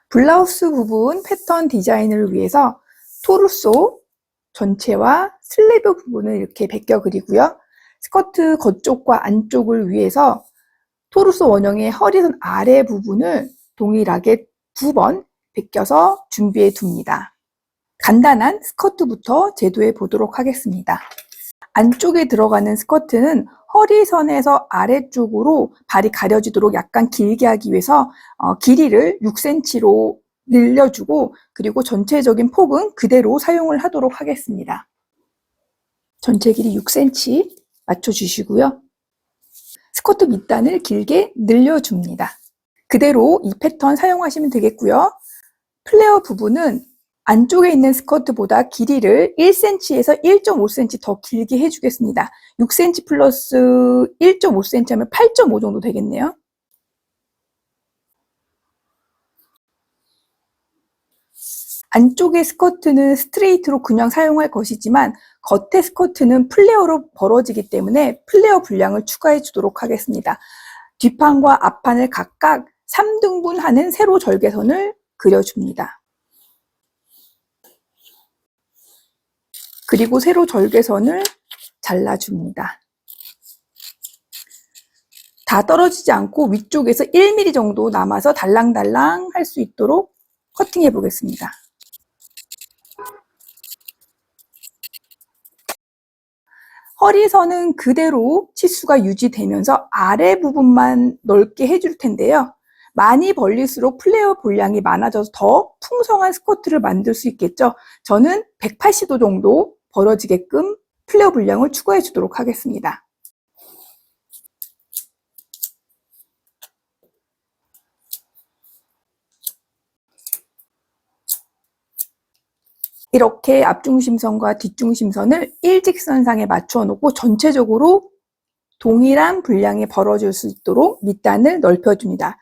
블라우스 부분 패턴 디자인을 위해서 토르소 전체와 슬리브 부분을 이렇게 베껴 그리고요. 스커트 겉쪽과 안쪽을 위해서 토르소 원형의 허리선 아래 부분을 동일하게 2번 베껴서 준비해 둡니다. 간단한 스커트부터 제도해 보도록 하겠습니다. 안쪽에 들어가는 스커트는 허리선에서 아래쪽으로 발이 가려지도록 약간 길게 하기 위해서 길이를 6cm로 늘려주고, 그리고 전체적인 폭은 그대로 사용을 하도록 하겠습니다. 전체 길이 6cm 맞춰주시고요. 스커트 밑단을 길게 늘려줍니다. 그대로 이 패턴 사용하시면 되겠고요. 플레어 부분은 안쪽에 있는 스커트보다 길이를 1cm에서 1.5cm 더 길게 해주겠습니다. 6cm 플러스 1.5cm 하면 8.5 정도 되겠네요. 안쪽의 스커트는 스트레이트로 그냥 사용할 것이지만 겉의 스커트는 플레어로 벌어지기 때문에 플레어 분량을 추가해 주도록 하겠습니다. 뒷판과 앞판을 각각 3등분하는 세로 절개선을 그려줍니다. 그리고 세로 절개선을 잘라줍니다. 다 떨어지지 않고 위쪽에서 1mm 정도 남아서 달랑달랑 할 수 있도록 커팅해 보겠습니다. 허리선은 그대로 치수가 유지되면서 아래 부분만 넓게 해줄 텐데요. 많이 벌릴수록 플레어 분량이 많아져서 더 풍성한 스커트를 만들 수 있겠죠. 저는 180도 정도 벌어지게끔 플레어 분량을 추가해 주도록 하겠습니다. 이렇게 앞중심선과 뒷중심선을 일직선상에 맞춰 놓고 전체적으로 동일한 분량이 벌어질 수 있도록 밑단을 넓혀줍니다.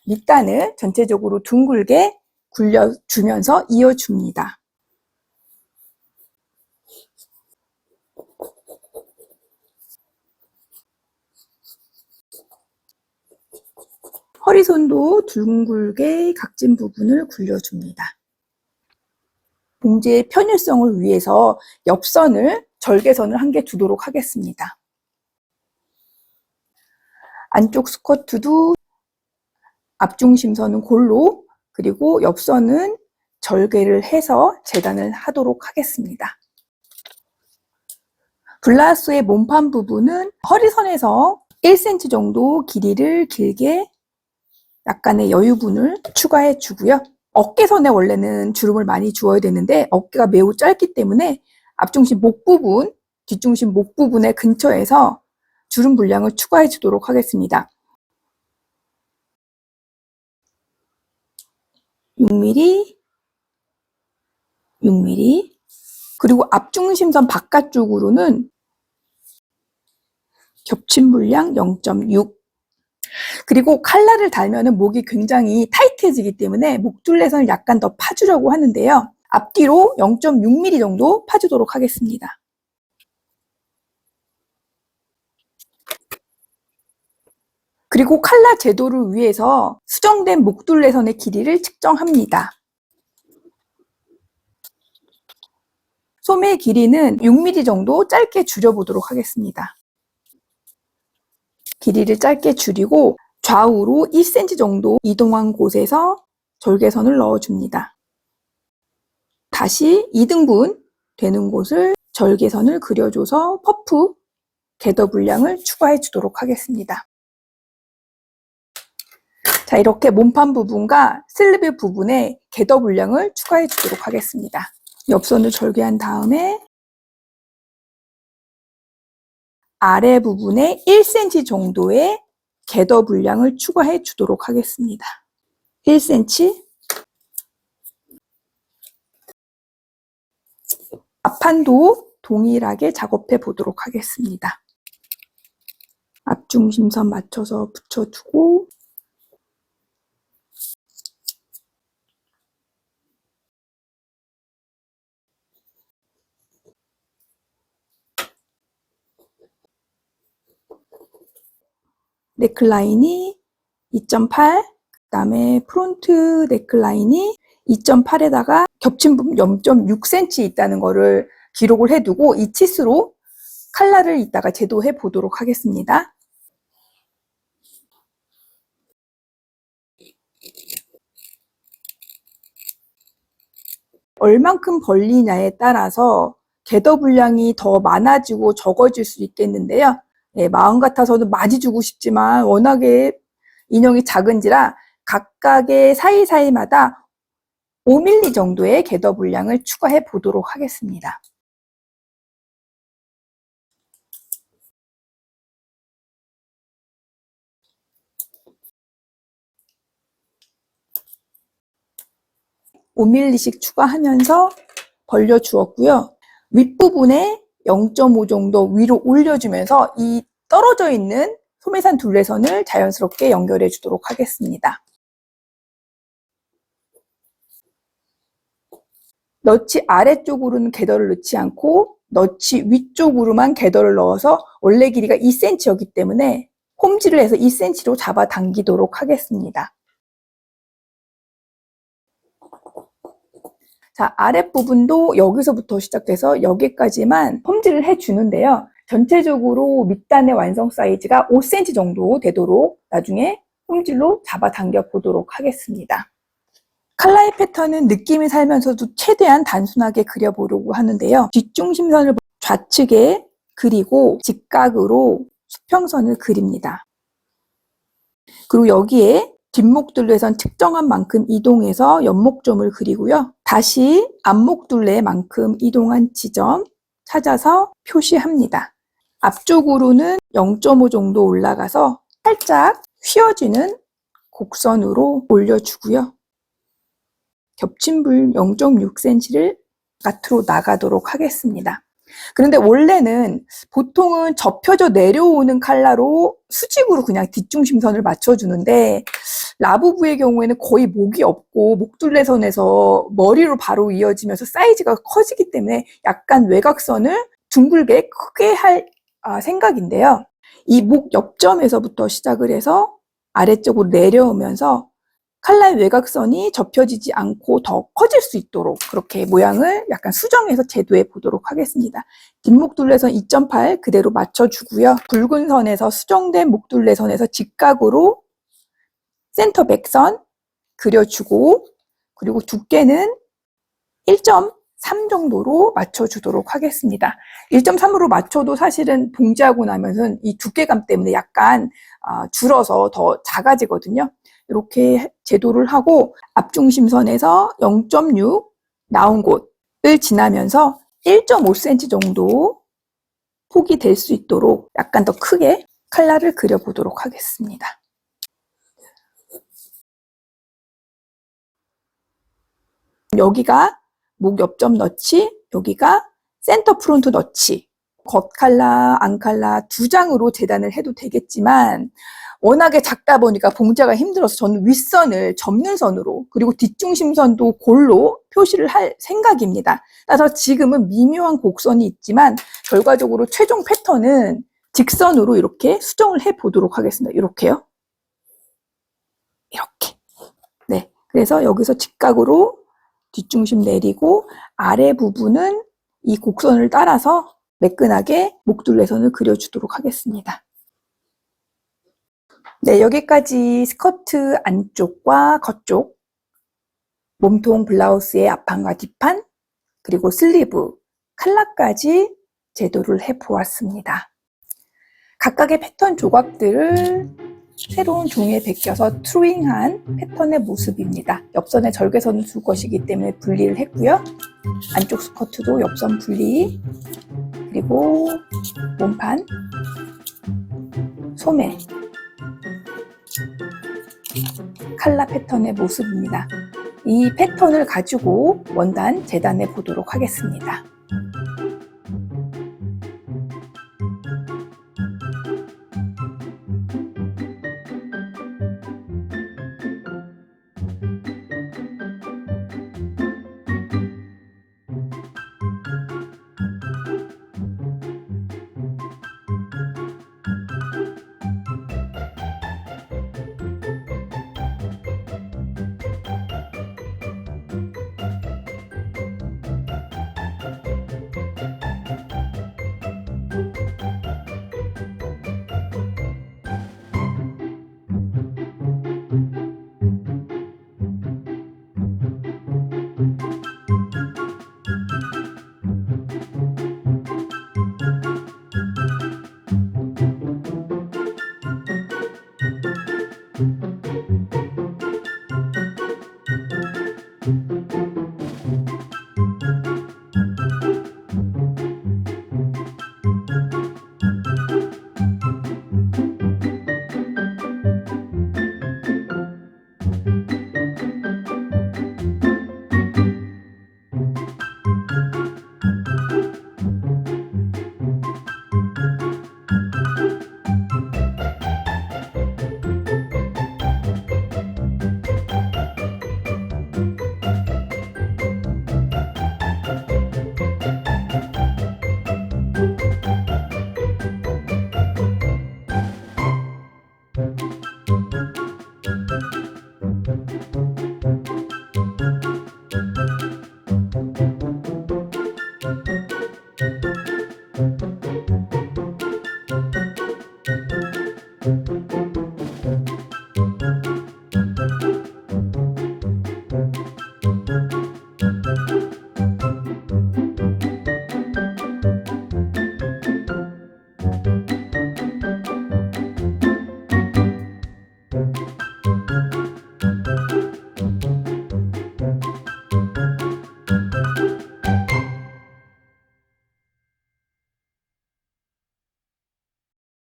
밑단을 전체적으로 둥글게 굴려주면서 이어줍니다. 허리선도 둥글게 각진 부분을 굴려줍니다. 봉제의 편일성을 위해서 옆선을 절개선을 한 개 두도록 하겠습니다. 안쪽 스커트도 앞중심선은 골로, 그리고 옆선은 절개를 해서 재단을 하도록 하겠습니다. 블라우스의 몸판 부분은 허리선에서 1cm 정도 길이를 길게 약간의 여유분을 추가해 주고요. 어깨선에 원래는 주름을 많이 주어야 되는데 어깨가 매우 짧기 때문에 앞중심 목 부분, 뒷중심 목 부분의 근처에서 주름 분량을 추가해 주도록 하겠습니다. 6mm, 6mm, 그리고 앞중심선 바깥쪽으로는 겹침 분량 0.6. 그리고 칼라를 달면은 목이 굉장히 타이트해지기 때문에 목둘레선을 약간 더 파주려고 하는데요. 앞뒤로 0.6mm 정도 파주도록 하겠습니다. 그리고 칼라 제도를 위해서 수정된 목둘레선의 길이를 측정합니다. 소매 길이는 6mm 정도 짧게 줄여보도록 하겠습니다. 길이를 짧게 줄이고 좌우로 1cm 정도 이동한 곳에서 절개선을 넣어줍니다. 다시 2등분 되는 곳을 절개선을 그려줘서 퍼프 궤도 분량을 추가해 주도록 하겠습니다. 자, 이렇게 몸판 부분과 슬리브 부분에 궤도 분량을 추가해 주도록 하겠습니다. 옆선을 절개한 다음에 아래 부분에 1cm 정도의 궤도 분량을 추가해 주도록 하겠습니다. 1cm. 앞판도 동일하게 작업해 보도록 하겠습니다. 앞중심선 맞춰서 붙여주고 넥라인이 2.8, 그 다음에 프론트 넥라인이 2.8에다가 겹친 부분 0.6cm 있다는 거를 기록을 해두고 이 치수로 칼라를 이따가 제도해 보도록 하겠습니다. 얼만큼 벌리냐에 따라서 궤도 분량이 더 많아지고 적어질 수 있겠는데요. 네, 마음 같아서는 많이 주고 싶지만 워낙에 인형이 작은지라 각각의 사이사이마다 5mm 정도의 궤도 분량을 추가해 보도록 하겠습니다. (5mm씩) 추가하면서 벌려 주었고요. 윗부분에 0.5 정도 위로 올려주면서 이 떨어져 있는 소매산 둘레선을 자연스럽게 연결해 주도록 하겠습니다. 너치 아래쪽으로는 궤도를 넣지 않고 너치 위쪽으로만 궤도를 넣어서 원래 길이가 2cm였기 때문에 홈질을 해서 2cm로 잡아당기도록 하겠습니다. 자, 아랫부분도 여기서부터 시작해서 여기까지만 홈질을 해주는데요. 전체적으로 밑단의 완성 사이즈가 5cm 정도 되도록 나중에 홈질로 잡아당겨 보도록 하겠습니다. 칼라의 패턴은 느낌이 살면서도 최대한 단순하게 그려보려고 하는데요. 뒷중심선을 좌측에 그리고 직각으로 수평선을 그립니다. 그리고 여기에 뒷목둘레선 측정한 만큼 이동해서 옆목점을 그리고요. 다시 앞목둘레만큼 이동한 지점 찾아서 표시합니다. 앞쪽으로는 0.5 정도 올라가서 살짝 휘어지는 곡선으로 올려주고요. 겹친 불 0.6cm를 바깥으로 나가도록 하겠습니다. 그런데 원래는 보통은 접혀져 내려오는 칼라로 수직으로 그냥 뒷중심선을 맞춰주는데 라부부의 경우에는 거의 목이 없고 목둘레선에서 머리로 바로 이어지면서 사이즈가 커지기 때문에 약간 외곽선을 둥글게 크게 할 생각인데요. 이 목 옆점에서부터 시작을 해서 아래쪽으로 내려오면서 칼라의 외곽선이 접혀지지 않고 더 커질 수 있도록 그렇게 모양을 약간 수정해서 제도해 보도록 하겠습니다. 뒷목둘레선 2.8 그대로 맞춰주고요. 굵은 선에서 수정된 목둘레선에서 직각으로 센터 백선 그려주고 그리고 두께는 1.3 정도로 맞춰주도록 하겠습니다. 1.3으로 맞춰도 사실은 봉지하고 나면은 이 두께감 때문에 약간 줄어서 더 작아지거든요. 이렇게 제도를 하고 앞중심선에서 0.6 나온 곳을 지나면서 1.5cm 정도 폭이 될 수 있도록 약간 더 크게 칼라를 그려보도록 하겠습니다. 여기가 목 옆점 너치, 여기가 센터 프론트 너치, 겉 칼라, 안 칼라 두 장으로 재단을 해도 되겠지만 워낙에 작다 보니까 봉제가 힘들어서 저는 윗선을 접는 선으로 그리고 뒷중심선도 골로 표시를 할 생각입니다. 따라서 지금은 미묘한 곡선이 있지만 결과적으로 최종 패턴은 직선으로 이렇게 수정을 해 보도록 하겠습니다. 이렇게요. 이렇게. 네. 그래서 여기서 직각으로 뒷중심 내리고 아래 부분은 이 곡선을 따라서 매끈하게 목둘레선을 그려주도록 하겠습니다. 네, 여기까지 스커트 안쪽과 겉쪽, 몸통 블라우스의 앞판과 뒷판, 그리고 슬리브, 칼라까지 제도를 해보았습니다. 각각의 패턴 조각들을 새로운 종이에 베껴서 트루잉한 패턴의 모습입니다. 옆선에 절개선을 줄 것이기 때문에 분리를 했고요. 안쪽 스커트도 옆선 분리, 그리고 몸판, 소매, 칼라 패턴의 모습입니다. 이 패턴을 가지고 원단 재단해 보도록 하겠습니다.